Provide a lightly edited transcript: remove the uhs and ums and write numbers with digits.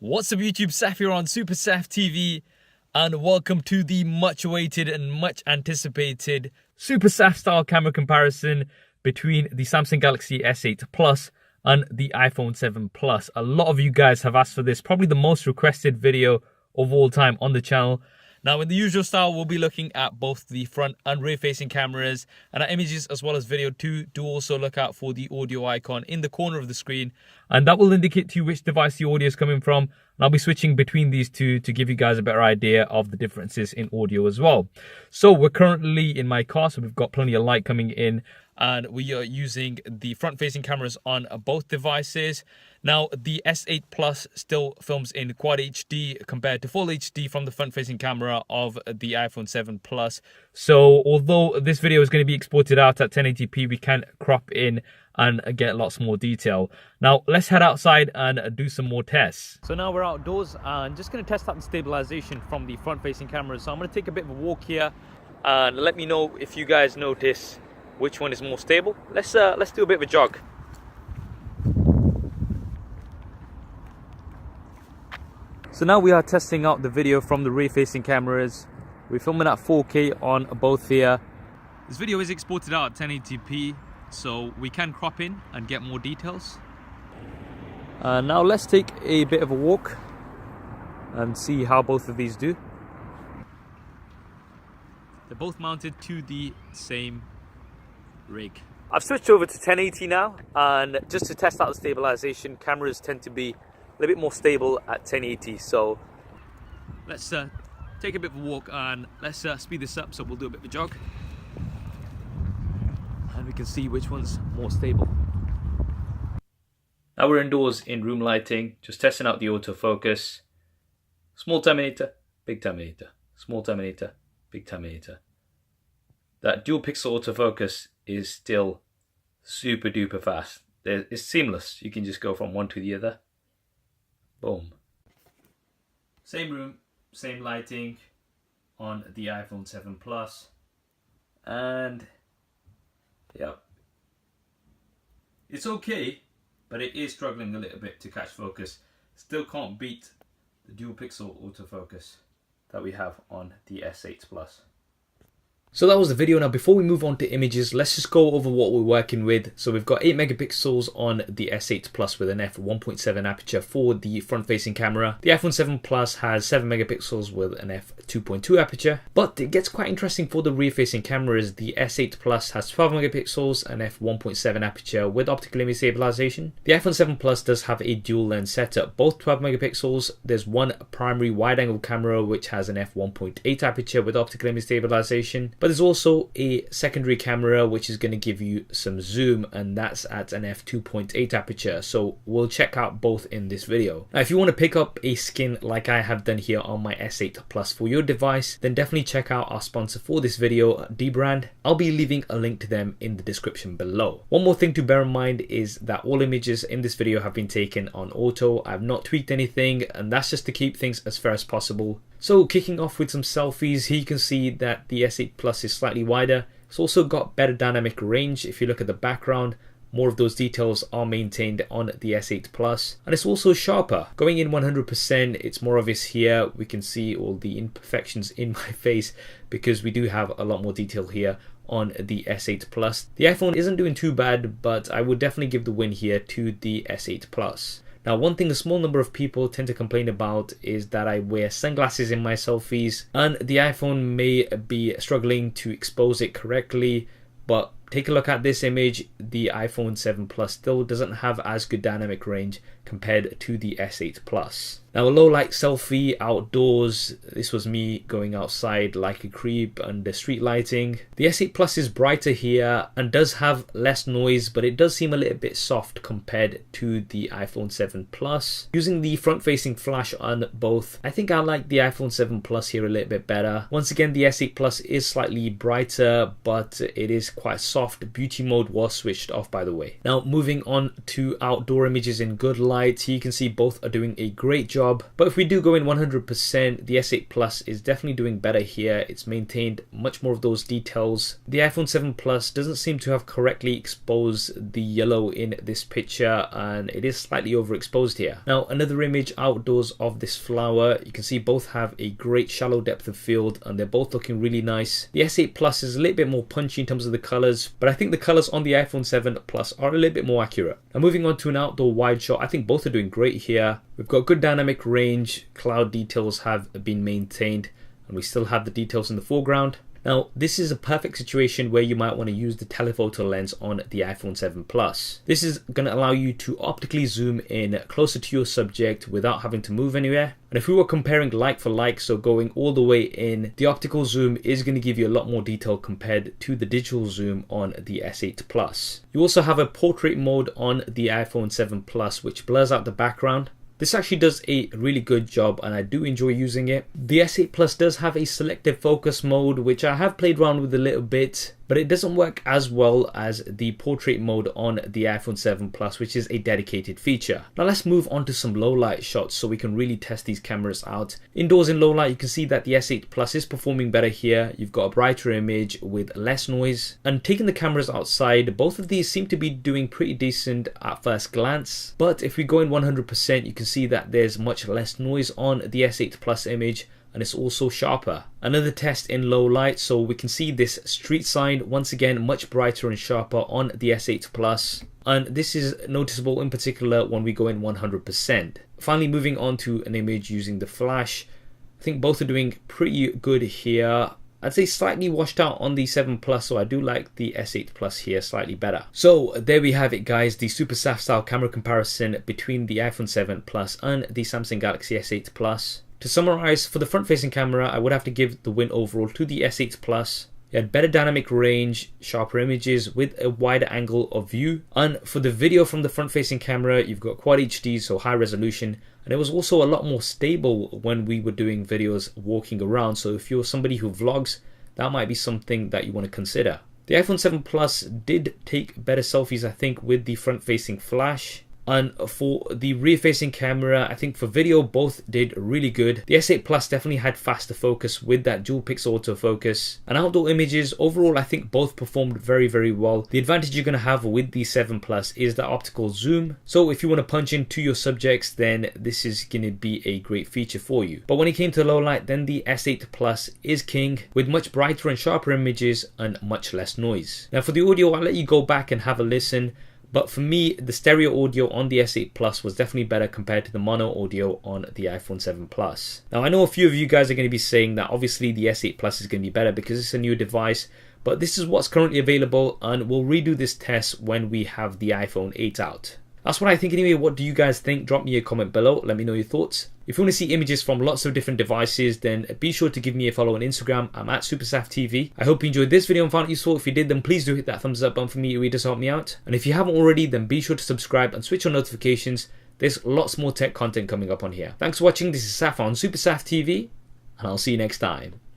What's up YouTube, Saf here on Super Saf TV, and welcome to the much awaited and much anticipated Super Saf style camera comparison between the Samsung Galaxy S8 Plus and the iPhone 7 Plus. A lot of you guys have asked for this, probably the most requested video of all time on the channel. Now, in the usual style, we'll be looking at both the front and rear facing cameras and our images as well as video too. Do also look out for the audio icon in the corner of the screen, and that will indicate to you which device the audio is coming from. And I'll be switching between these two to give you guys a better idea of the differences in audio as well. So we're currently in my car, so we've got plenty of light coming in, and we are using the front facing cameras on both devices. Now, the S8 Plus still films in Quad HD compared to Full HD from the front-facing camera of the iPhone 7 Plus. So, although this video is going to be exported out at 1080p, we can crop in and get lots more detail. Now, let's head outside and do some more tests. So now we're outdoors and just going to test out the stabilization from the front-facing cameras. So I'm going to take a bit of a walk here and let me know if you guys notice which one is more stable. Let's do a bit of a jog. So now we are testing out the video from the rear-facing cameras. We're filming at 4K on both here. This video is exported out at 1080p, so we can crop in and get more details. Now let's take a bit of a walk and see how both of these do. They're both mounted to the same rig. I've switched over to 1080 now, and just to test out the stabilization, cameras tend to be a little bit more stable at 1080, so let's take a bit of a walk and let's speed this up. So we'll do a bit of a jog and we can see which one's more stable. Now we're indoors in room lighting, just testing out the autofocus. Small terminator, big terminator, small terminator, big terminator. That dual pixel autofocus is still super duper fast. It's seamless, you can just go from one to the other. Boom. Same room, same lighting on the iPhone 7 Plus, and yeah, it's okay, but it is struggling a little bit to catch focus. Still can't beat the dual pixel autofocus that we have on the S8 Plus. So that was the video. Now before we move on to images, let's just go over what we're working with. So we've got 8 megapixels on the S8 Plus with an f1.7 aperture for the front facing camera. The iPhone 7 Plus has 7 megapixels with an f2.2 aperture. But it gets quite interesting for the rear facing cameras. The S8 Plus has 12 megapixels and f1.7 aperture with optical image stabilization. The iPhone 7 Plus does have a dual lens setup, both 12 megapixels. There's one primary wide angle camera which has an f1.8 aperture with optical image stabilization. But there's also a secondary camera which is going to give you some zoom, and that's at an f2.8 aperture. So we'll check out both in this video. Now if you want to pick up a skin like I have done here on my S8 Plus for your device, then definitely check out our sponsor for this video, Dbrand. I'll be leaving a link to them in the description below. One more thing to bear in mind is that all images in this video have been taken on auto. I've not tweaked anything, and that's just to keep things as fair as possible. So kicking off with some selfies, here you can see that the S8 Plus is slightly wider. It's also got better dynamic range. If you look at the background, more of those details are maintained on the S8 Plus. And it's also sharper. Going in 100%, it's more obvious here. We can see all the imperfections in my face because we do have a lot more detail here on the S8 Plus. The iPhone isn't doing too bad, but I would definitely give the win here to the S8 Plus. Now, one thing a small number of people tend to complain about is that I wear sunglasses in my selfies, and the iPhone may be struggling to expose it correctly, but take a look at this image. The iPhone 7 Plus still doesn't have as good dynamic range compared to the S8 Plus. Now a low light selfie outdoors, this was me going outside like a creep under street lighting. The S8 Plus is brighter here and does have less noise, but it does seem a little bit soft compared to the iPhone 7 Plus. Using the front facing flash on both, I think I like the iPhone 7 Plus here a little bit better. Once again, the S8 Plus is slightly brighter, but it is quite soft soft beauty mode was switched off, by the way. Now moving on to outdoor images in good light, here you can see both are doing a great job, but if we do go in 100%, the S8 Plus is definitely doing better here. It's maintained much more of those details. The iPhone 7 Plus doesn't seem to have correctly exposed the yellow in this picture, and it is slightly overexposed here. Now another image outdoors of this flower, you can see both have a great shallow depth of field and they're both looking really nice. The S8 Plus is a little bit more punchy in terms of the colors, but I think the colors on the iPhone 7 Plus are a little bit more accurate. Now moving on to an outdoor wide shot, I think both are doing great here. We've got good dynamic range, cloud details have been maintained, and we still have the details in the foreground. Now, this is a perfect situation where you might want to use the telephoto lens on the iPhone 7 Plus. This is going to allow you to optically zoom in closer to your subject without having to move anywhere. And if we were comparing like for like, so going all the way in, the optical zoom is going to give you a lot more detail compared to the digital zoom on the S8 Plus. You also have a portrait mode on the iPhone 7 Plus, which blurs out the background. This actually does a really good job and I do enjoy using it. The S8 Plus does have a selective focus mode, which I have played around with a little bit, but it doesn't work as well as the portrait mode on the iPhone 7 Plus, which is a dedicated feature. Now let's move on to some low light shots so we can really test these cameras out. Indoors in low light, you can see that the S8 Plus is performing better here. You've got a brighter image with less noise. And taking the cameras outside, both of these seem to be doing pretty decent at first glance. But if we go in 100%, you can see that there's much less noise on the S8 Plus image, and it's also sharper. Another test in low light, so we can see this street sign once again much brighter and sharper on the S8 Plus, and this is noticeable in particular when we go in 100%. Finally, moving on to an image using the flash, I think both are doing pretty good here. I'd say slightly washed out on the 7 Plus, so I do like the S8 Plus here slightly better. So there we have it guys, the super SAF style camera comparison between the iPhone 7 Plus and the Samsung Galaxy S8 Plus. To summarize, for the front facing camera, I would have to give the win overall to the S8 Plus. It had better dynamic range, sharper images with a wider angle of view. And for the video from the front facing camera, you've got Quad HD, so high resolution. And it was also a lot more stable when we were doing videos walking around. So if you're somebody who vlogs, that might be something that you want to consider. The iPhone 7 Plus did take better selfies, I think, with the front facing flash. And for the rear facing camera, I think for video both did really good. The S8 Plus definitely had faster focus with that dual pixel autofocus. And outdoor images, overall I think both performed very well. The advantage you're going to have with the 7 Plus is the optical zoom. So if you want to punch into your subjects, then this is going to be a great feature for you. But when it came to low light, then the S8 Plus is king with much brighter and sharper images and much less noise. Now for the audio, I'll let you go back and have a listen. But for me, the stereo audio on the S8 Plus was definitely better compared to the mono audio on the iPhone 7 Plus. Now I know a few of you guys are going to be saying that obviously the S8 Plus is going to be better because it's a new device, but this is what's currently available and we'll redo this test when we have the iPhone 8 out. That's what I think anyway. What do you guys think? Drop me a comment below, let me know your thoughts. If you want to see images from lots of different devices, then be sure to give me a follow on Instagram. I'm at SuperSafTV. I hope you enjoyed this video and found it useful. If you did, then please do hit that thumbs up button for me. It really does help me out. And if you haven't already, then be sure to subscribe and switch on notifications. There's lots more tech content coming up on here. Thanks for watching. This is Saf on SuperSafTV, and I'll see you next time.